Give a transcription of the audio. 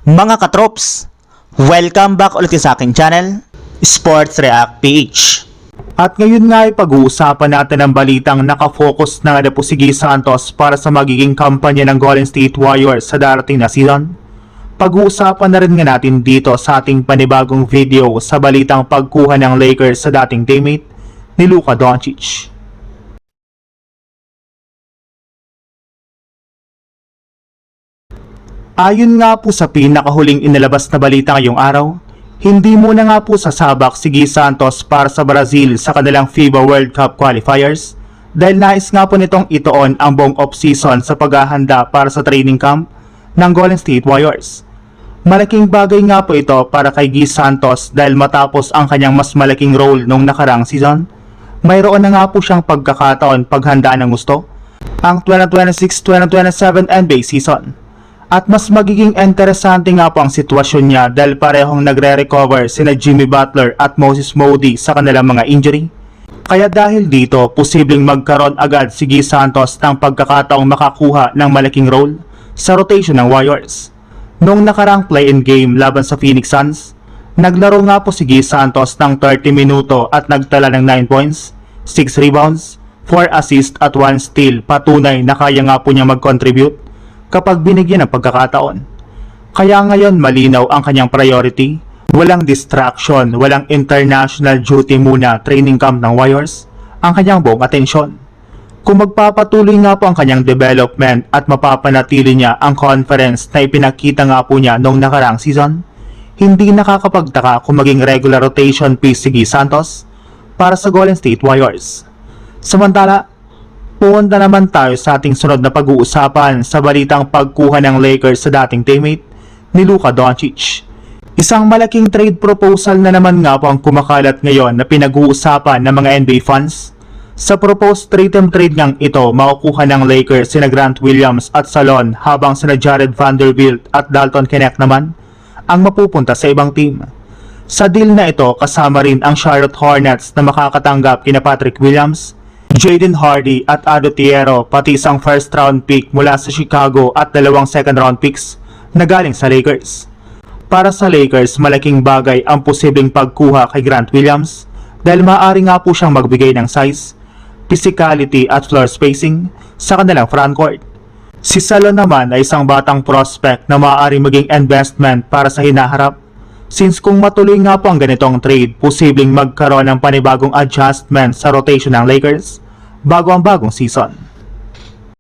Mga katrops, welcome back ulit sa aking channel, Sports React PH. At ngayon nga ay pag-uusapan natin ang balitang nakafocus na nga po si Guy Santos para sa magiging kampanya ng Golden State Warriors sa darating na season. Pag-uusapan na rin nga natin dito sa ating panibagong video sa balitang pagkuha ng Lakers sa dating teammate ni Luka Doncic. Ayon nga po sa pinakahuling inilabas na balita ngayong araw, hindi muna nga po sasabak si Guy Santos para sa Brazil sa kanilang FIBA World Cup qualifiers dahil nais nga po nitong ituon ang buong off-season sa paghahanda para sa training camp ng Golden State Warriors. Malaking bagay nga po ito para kay Guy Santos dahil matapos ang kanyang mas malaking role nung nakarang season, mayroon na nga po siyang pagkakataon paghandaan ng gusto ang 2026-2027 NBA season. At mas magiging interesante nga po ang sitwasyon niya dahil parehong nagre-recover sina Jimmy Butler at Moses Moody sa kanilang mga injury. Kaya dahil dito, posibleng magkaroon agad si Guy Santos ng pagkakataong makakuha ng malaking role sa rotation ng Warriors. Noong nakarang play-in game laban sa Phoenix Suns, naglaro nga po si Guy Santos ng 30 minuto at nagtala ng 9 points, 6 rebounds, 4 assists at 1 steal. Patunay na kaya nga po niya mag-contribute kapag binigyan ng pagkakataon. Kaya ngayon malinaw ang kanyang priority, walang distraction, walang international duty muna training camp ng Warriors, ang kanyang buong atensyon. Kung magpapatuloy nga po ang kanyang development at mapapanatili niya ang conference na ipinakita nga po niya noong nakarang season, hindi nakakapagtaka kung maging regular rotation piece si Guy Santos para sa Golden State Warriors. Samantala, punta naman tayo sa ating sunod na pag-uusapan sa balitang pagkuha ng Lakers sa dating teammate ni Luka Doncic. Isang malaking trade proposal na naman nga po ang kumakalat ngayon na pinag-uusapan ng mga NBA fans. Sa proposed trade ngang ito, makukuha ng Lakers sina Grant Williams at Salon habang sina Jared Vanderbilt at Dalton Knecht naman ang mapupunta sa ibang team. Sa deal na ito, kasama rin ang Charlotte Hornets na makakatanggap kina Patrick Williams, Jaden Hardy at Ado Tiero, pati isang first round pick mula sa Chicago at 2 second round picks na galing sa Lakers. Para sa Lakers, malaking bagay ang posibleng pagkuha kay Grant Williams dahil maaari nga po siyang magbigay ng size, physicality at floor spacing sa kanilang frontcourt. Si Salon naman ay isang batang prospect na maaari maging investment para sa hinaharap. Since kung matuloy nga po ang ganitong trade, posibleng magkaroon ng panibagong adjustment sa rotation ng Lakers bago ang bagong season.